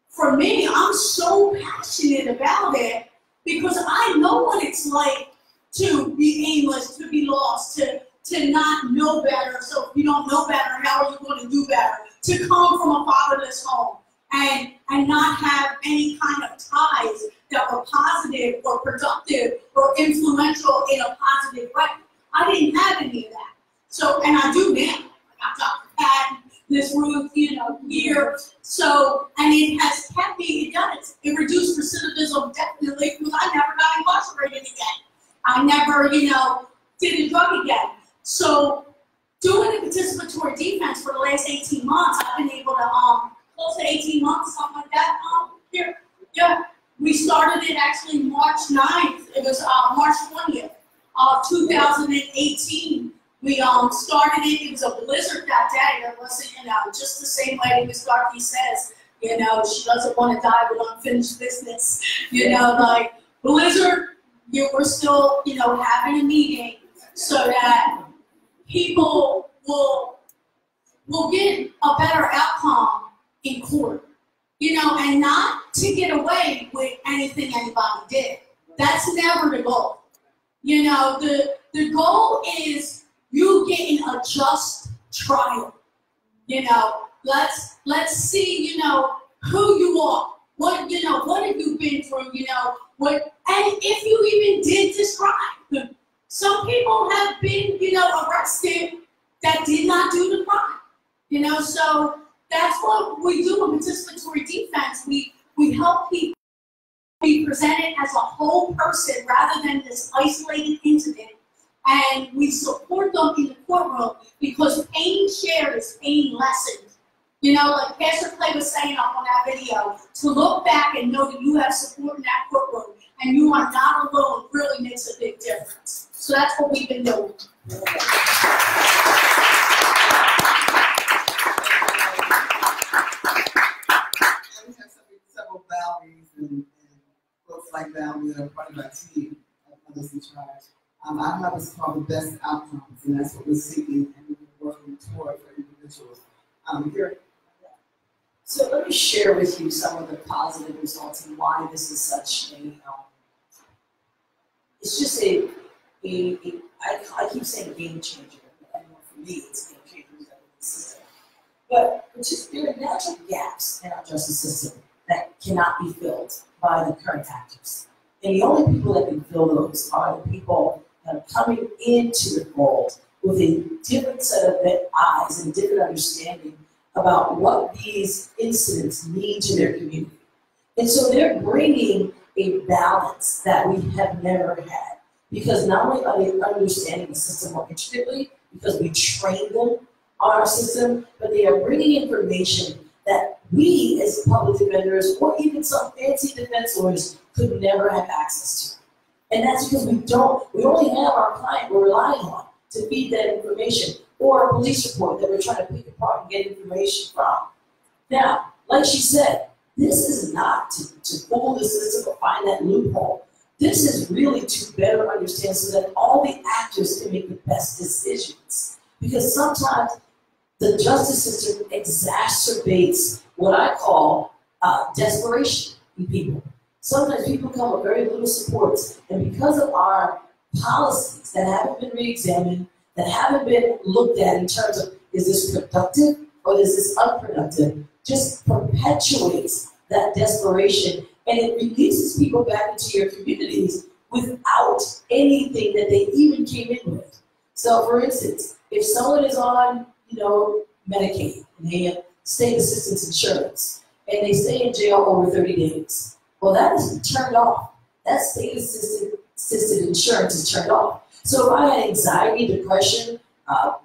Speaker 16: for me, I'm so passionate about it because I know what it's like to be aimless, to be lost, to not know better. So if you don't know better, how are you going to do better? To come from a fatherless home and not have any kind of ties that were positive or productive or influential in a positive way. I didn't have any of that. So, and I do now. I got Dr. Patton, Miss Ruth, here. So, and it has kept me, it reduced recidivism definitely because I never got incarcerated again. I never, did a drug again. So, doing the participatory defense for the last 18 months, I've been able to, close to 18 months, something like that, here, yeah. We started it actually March 9th. It was March 20th of 2018. We started it. It was a blizzard that day. It wasn't, just the same way Miss Dorothy says, she doesn't want to die with unfinished business. Like blizzard, we're still, having a meeting so that people will get a better outcome in court. And not to get away with anything anybody did. That's never the goal. The goal is you getting a just trial. Let's see, who you are. What have you been through, and if you even did this crime. Some people have been, arrested that did not do the crime. So that's what we do in participatory defense. We help people be presented as a whole person rather than this isolated incident. And we support them in the courtroom because pain shared is pain lessened. Like Pastor Clay was saying up on that video, to look back and know that you have support in that courtroom and you are not alone really makes a big difference. So that's what we've been doing.
Speaker 3: Several Valeries and folks like Valerie that are part of our team at Others in Charge. Our hub is called the best outcomes, and that's what we're seeking and we're working toward for individuals. Here.
Speaker 12: So let me share with you some of the positive results and why this is such a, it's just I keep saying game changer. I know for me it's game changer in the system. But it's just, there are natural gaps in our justice system that cannot be filled by the current actors. And the only people that can fill those are the people that are coming into the fold with a different set of eyes and different understanding about what these incidents mean to their community. And so they're bringing a balance that we have never had. Because not only are they understanding the system more intricately, because we train them on our system, but they are bringing information that we as public defenders or even some fancy defense lawyers could never have access to. And that's because we only have our client we're relying on to feed that information, or a police report that we're trying to pick apart and get information from. Now, like she said, this is not to fool the system or find that loophole. This is really to better understand so that all the actors can make the best decisions. Because sometimes the justice system exacerbates what I call desperation in people. Sometimes people come with very little support, and because of our policies that haven't been re-examined, that haven't been looked at in terms of is this productive or is this unproductive, just perpetuates that desperation, and it releases people back into your communities without anything that they even came in with. So for instance, if someone is on, Medicaid, and they have state assistance insurance, and they stay in jail over 30 days, well, that is turned off. That state assisted insurance is turned off. So if I had anxiety, depression,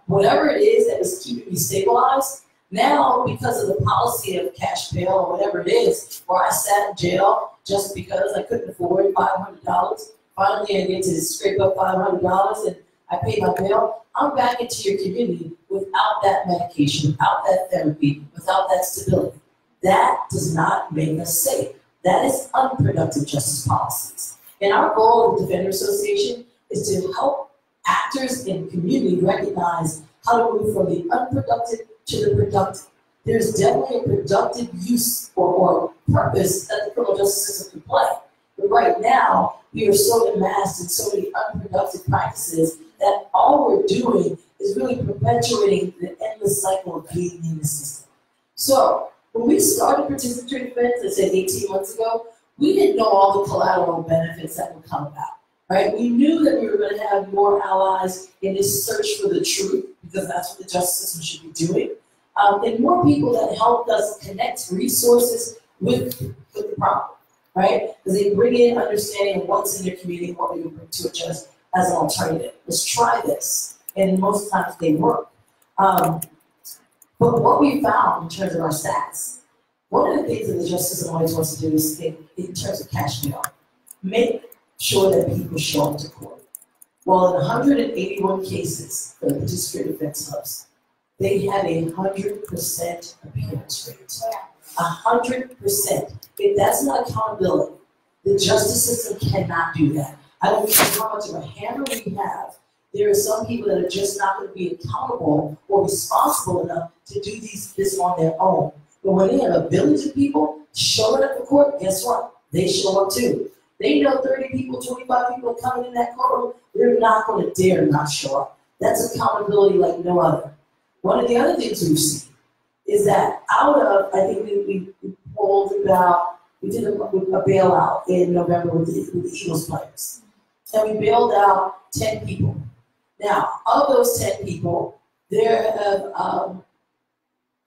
Speaker 12: whatever it is that was keeping me stabilized, now because of the policy of cash bail or whatever it is, where I sat in jail just because I couldn't afford $500, finally I get to scrape up $500 and I pay my bill, I'm back into your community without that medication, without that therapy, without that stability. That does not make us safe. That is unproductive justice policies. And our goal of the Defender Association is to help actors in the community recognize how to move from the unproductive to the productive. There's definitely a productive use or purpose that the criminal justice system can play. But right now, we are so amassed in so many unproductive practices that all we're doing is really perpetuating the endless cycle of being in the system. So when we started participatory defense, I said 18 months ago, we didn't know all the collateral benefits that would come about. Right? We knew that we were going to have more allies in this search for the truth, because that's what the justice system should be doing, and more people that helped us connect resources with the problem, right? Because they bring in understanding of what's in their community and what we can bring to it just as an alternative. Let's try this, and most times they work. But what we found in terms of our stats, one of the things that the justice system always wants to do is think in terms of cash bail, make sure that people show up to court. Well, in 181 cases for the participatory defense hubs, they have a 100% appearance rate. 100%. If that's not accountability, the justice system cannot do that. I don't care how much of a hammer we have, there are some people that are just not going to be accountable or responsible enough to do this on their own. But when they have a village of people showing up to court, guess what? They show up too. They know 30 people, 25 people are coming in that courtroom. They're not going to dare not show up. That's accountability like no other. One of the other things we've seen is that out of, I think we pulled about, we did a bailout in November with the Eagles players. And we bailed out 10 people. Now, of those 10 people, there have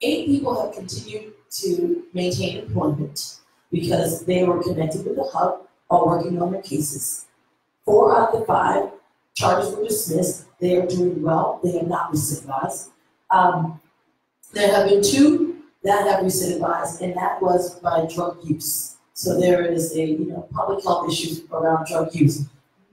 Speaker 12: 8 people have continued to maintain employment because they were connected with the hub or working on their cases. 4 out of the 5 charges were dismissed. They are doing well. They have not recidivized. There have been 2 that have recidivized, and that was by drug use. So there is a public health issues around drug use.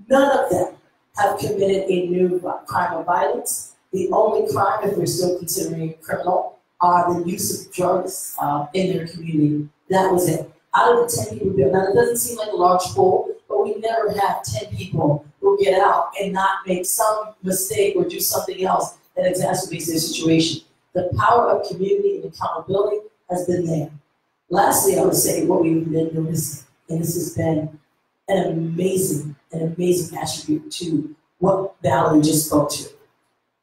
Speaker 12: None of them have committed a new crime of violence. The only crime, if we're still considering it criminal, are the use of drugs in their community. That was it. Out of the 10 people, now it doesn't seem like a large pool, but we never have 10 people will get out and not make some mistake or do something else that exacerbates their situation. The power of community and accountability has been there. Lastly, I would say what we've been noticing, and this has been an amazing attribute to what Valerie just spoke to.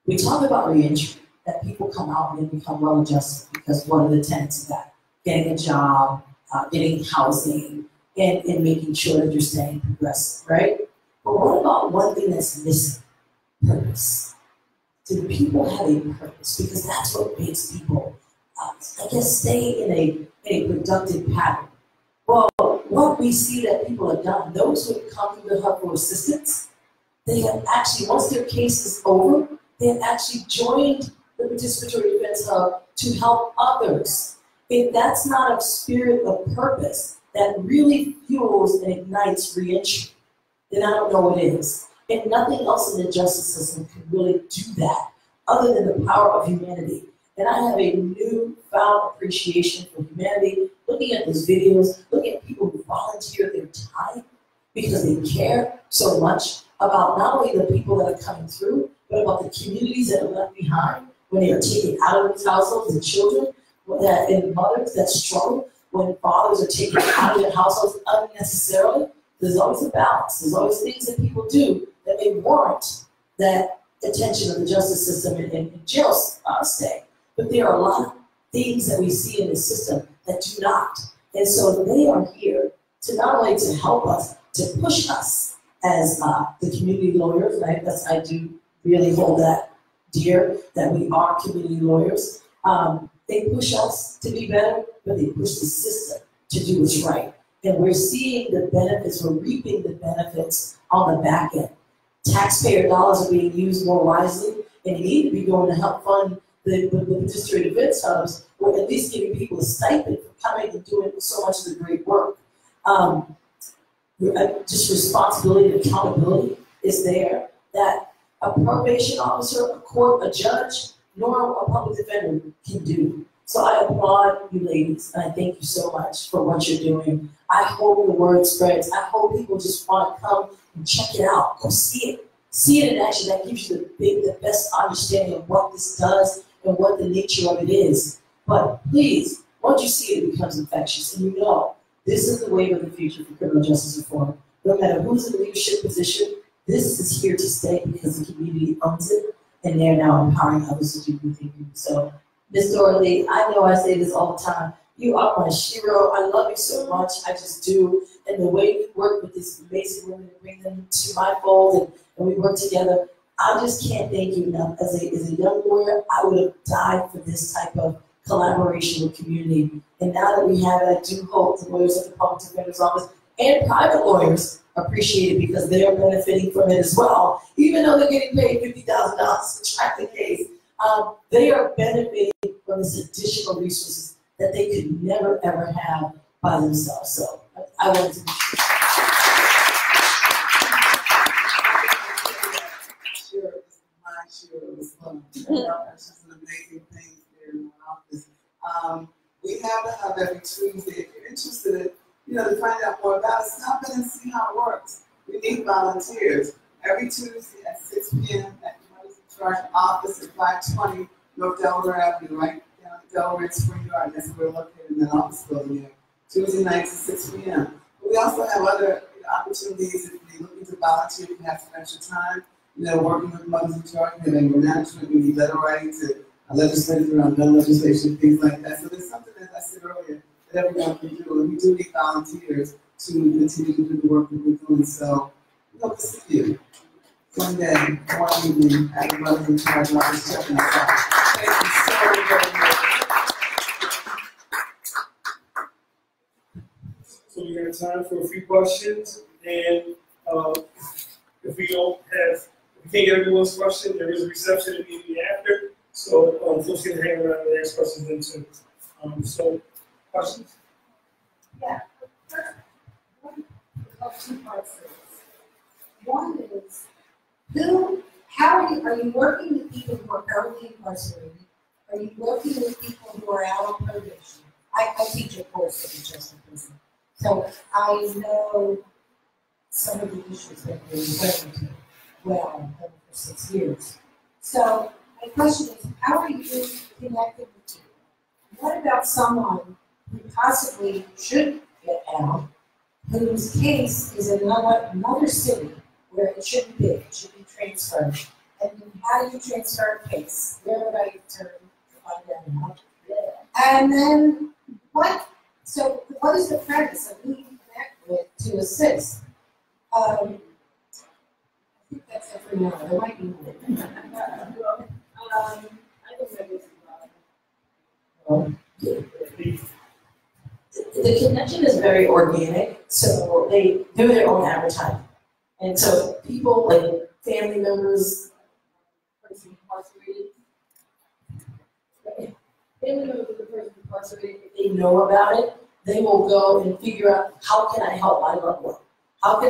Speaker 12: We talk about reentry, that people come out and they become well-adjusted because one of the tenets of that, getting a job, getting housing, and making sure that you're staying progressive, right? But what about one thing that's missing? Purpose. Do people have a purpose? Because that's what makes people, I guess, stay in a productive pattern. Well, what we see that people have done, those who have come to the hub for assistance, they have actually, once their case is over, they have actually joined the Participatory Defense Hub to help others. If that's not a spirit of purpose that really fuels and ignites reentry, then I don't know what is. And nothing else in the justice system can really do that other than the power of humanity. And I have a newfound appreciation for humanity, looking at those videos, looking at people who volunteer their time because they care so much about not only the people that are coming through, but about the communities that are left behind when they are taken out of these households, the children and mothers that struggle when fathers are taken out of their households unnecessarily. There's always a balance. There's always things that people do that may warrant that attention of the justice system and jail stay. But there are a lot of things that we see in the system that do not. And so they are here to not only to help us, to push us as the community lawyers, right? I do really hold that dear, that we are community lawyers. They push us to be better, but they push the system to do what's right. And we're seeing the benefits, we're reaping the benefits on the back end. Taxpayer dollars are being used more wisely, and they need to be going to help fund the participatory defense hubs, or at least giving people a stipend for coming and doing so much of the great work. Just responsibility and accountability is there that a probation officer, a court, a judge, nor a public defender can do. So I applaud you ladies, and I thank you so much for what you're doing. I hope the word spreads. I hope people just want to come and check it out, go see it. See it in action. That gives you the best understanding of what this does and what the nature of it is. But please, once you see it, it becomes infectious, and you know this is the wave of the future for criminal justice reform. No matter who's in the leadership position, this is here to stay because the community owns it, and they're now empowering others to do what they do. So, Ms. Dorothy, I know I say this all the time. You are my hero. I love you so much. I just do. And the way you work with these amazing women and bring them to my fold and we work together, I just can't thank you enough. As a young lawyer, I would have died for this type of collaboration with community. And now that we have it, I do hope the lawyers at the Public Defender's Office and private lawyers appreciate it because they are benefiting from it as well. Even though they're getting paid $50,000 to track the case, they are benefiting from this additional resources that they could never ever have by themselves. So I wanted to be
Speaker 3: sure. Sure, it was fun. It's just an amazing thing here in my office. We have a hub every Tuesday. If you're interested in, to find out more about it, stop in and see how it works. We need volunteers. Every Tuesday at 6 p.m. at the Mothers in Charge office at 520 North Delaware Avenue, right down in Delaware and Spring Yard. That's where we're located in that office building here. Tuesday nights at 6 p.m. But we also have other opportunities if you're looking to volunteer, if you have some extra time. Working with Mothers in Charge, we have anger management, we need letter writing to legislators around gun legislation, things like that. So there's something, as I said earlier, that everyone can do. And we do need volunteers to continue to do the work that we're doing. So we hope to see you one day, one evening, at the Mothers in Charge office checking us out. Thank you so very much.
Speaker 1: So we have time for a few questions, and if we can't get everyone's question, there is a reception immediately after. So folks can hang around and ask questions then too. So questions?
Speaker 17: Yeah. Two parts of this. One is, are you working with people who are currently incarcerated? Are you working with people who are out on probation? I teach a course at the Justice Prison. So I know some of the issues that we're working to well and for 6 years. So my question is, how are you connected with people? What about someone who possibly should get out, whose case is in another city where it shouldn't be, it should be transferred? And then how do you transfer a case? Where would I turn to find that out? And then what is the premise of who you connect with to assist? I think that's it for now. There might be more.
Speaker 12: I think that is the connection is very organic, so they do their own advertising. And so people like family members, person incarcerated, family members of the person incarcerated, if they know about it, they will go and figure out how can I help my loved one? What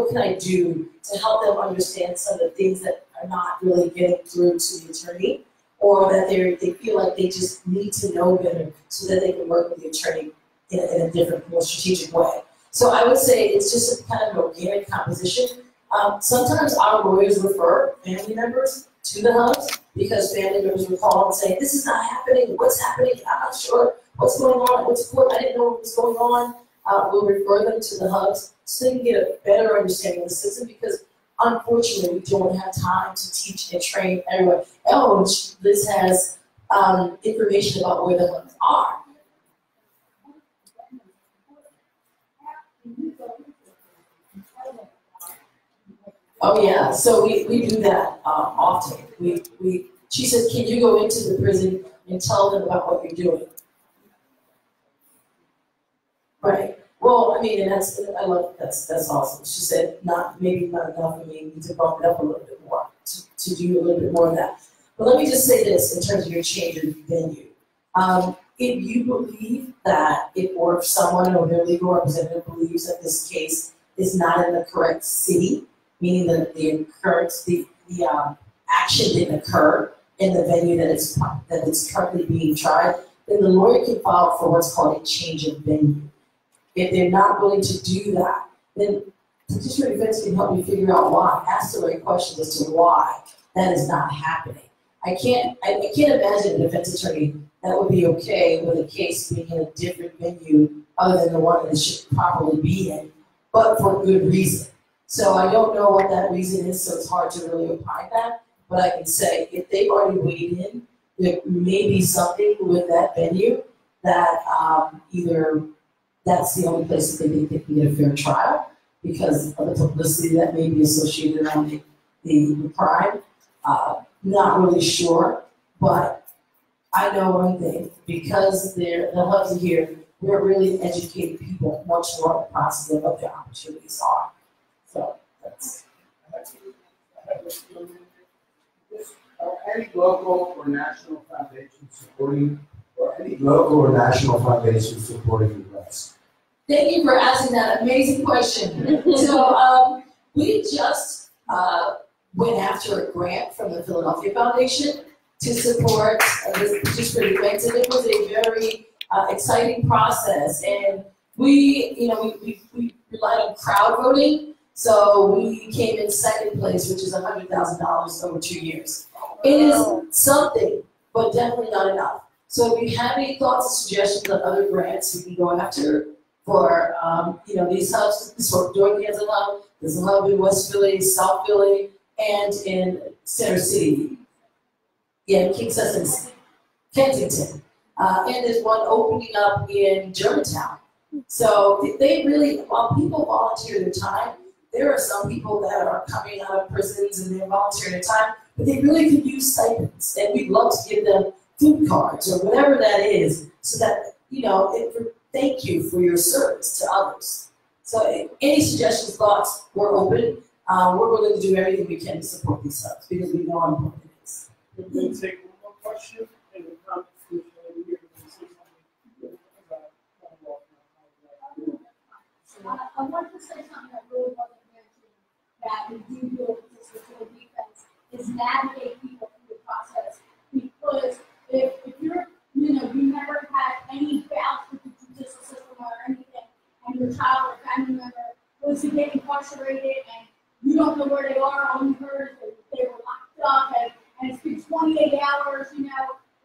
Speaker 12: can I do to help them understand some of the things that are not really getting through to the attorney, or that they feel like they just need to know better so that they can work with the attorney in a different, more strategic way. So I would say it's just a kind of an organic composition. Sometimes our lawyers refer family members to the hubs because family members will call and say, this is not happening, what's happening, I'm not sure, what's going on, what's court, I didn't know what was going on. We'll refer them to the hubs so they can get a better understanding of the system, because unfortunately we don't have time to teach and train everyone. Liz has information about where the hubs are. Oh yeah, so we do that often. She says, can you go into the prison and tell them about what you're doing? Right. Well, I mean, and that's awesome. She said, maybe not enough. I mean, need to bump it up a little bit more to do a little bit more of that. But let me just say this in terms of your change of venue. If you believe that or if someone or their legal representative believes that this case is not in the correct city, meaning that the action didn't occur in the venue that it's currently being tried, then the lawyer can file for what's called a change of venue. If they're not willing to do that, then petitioner defense can help you figure out why. Ask the right questions as to why that is not happening. I can't imagine a defense attorney that would be okay with a case being in a different venue other than the one that it should probably be in, but for good reason. So I don't know what that reason is, so it's hard to really opine that. But I can say if they've already weighed in, there may be something with that venue that either that's the only place that they think they can get a fair trial because of the publicity that may be associated around the crime. Not really sure, but I know one thing, because the hubs are here, we're really educating people much more in the process of what their opportunities are. So that's.
Speaker 18: Are any local or national foundations supporting the rights?
Speaker 12: Thank you for asking that amazing question. So we just went after a grant from the Philadelphia Foundation to support this participatory event, and it was a very exciting process. And we relied on crowd voting, so we came in second place, which is $100,000 over 2 years. It is something, but definitely not enough. So if you have any thoughts or suggestions on other grants we can go after for these hubs, so Dorothy has a hub, there's a hub in West Philly, South Philly, and in Center City. Yeah, King Sussex, Kensington. And there's one opening up in Germantown. So they really, while people volunteer their time, there are some people that are coming out of prisons and they're volunteering their time, but they really could use stipends. And we'd love to give them food cards or whatever that is, so that, thank you for your service to others. So any suggestions, thoughts, we're open. We're willing to do everything we can to support these hubs because we know how important it is.
Speaker 1: We'll take one more question and we'll come to
Speaker 17: I want to say something that really wasn't mentioned, that we do with participatory defense is navigate people through the process. Because if you're, you never had any bouts with the judicial system or anything, and your child or family member was to get incarcerated
Speaker 16: incarcerated and you don't know where they are, all you heard is that they were locked up and it's been 28 hours, you know,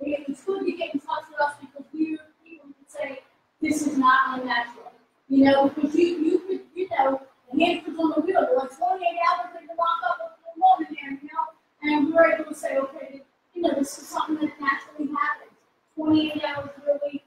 Speaker 16: it's good to get in touch with us because we people can say this is not unnatural, you know, because you could, you know, the handcuffs on the wheel, they're like 28 hours they can lock up with the woman there, you know, and we were able to say, okay, you know, this is something that naturally happens. 28 hours really,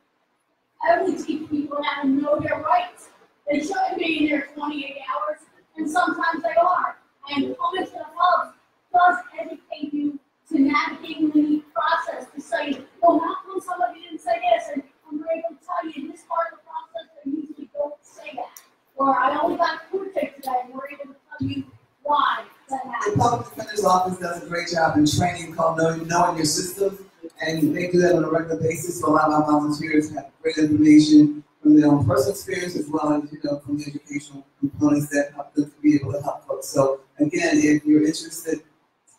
Speaker 16: I would teach people how to know their rights. They shouldn't be in there 28 hours, and sometimes they are. And coming to the hub does educate you to navigating the process to say, well, how come somebody didn't say this? And I'm able to tell you in this part of the process, they usually don't say that. Or I only got a court take today, and we're able to tell you why that happened.
Speaker 3: The public defender's office does a great job in training called knowing your system, and they do that on a regular basis. So a lot of our volunteers have great information from their own personal experience as well as, you know, from the educational components that help them to be able to help folks. So again, if you're interested,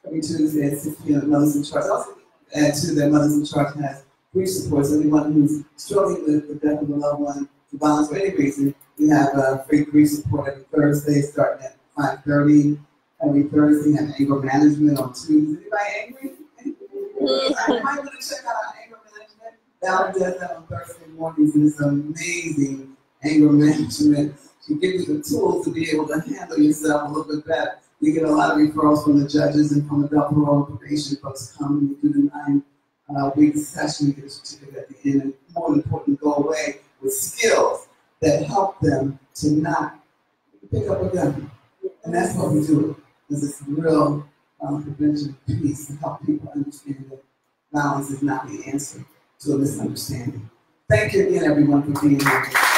Speaker 3: every Tuesday at 6 p.m. Mothers in Charge. Also add to that Mothers in Charge has grief support. So anyone who's struggling with the death of a loved one, for violence for any reason, we have free grief support every Thursday starting at 5:30. Every Thursday we have anger management on Tuesday. Anybody angry? I might want to check out our anger management. Val does that on Thursday mornings, and it's amazing anger management. She gives you the tools to be able to handle yourself a little bit better. We get a lot of referrals from the judges and from the adult parole and probation folks come and do the 9-week session. You get a certificate at the end, and more important, go away with skills that help them to not pick up a gun. And that's what we do, because it's a real prevention piece to help people understand that violence is not the answer to a misunderstanding. Thank you again, everyone, for being here.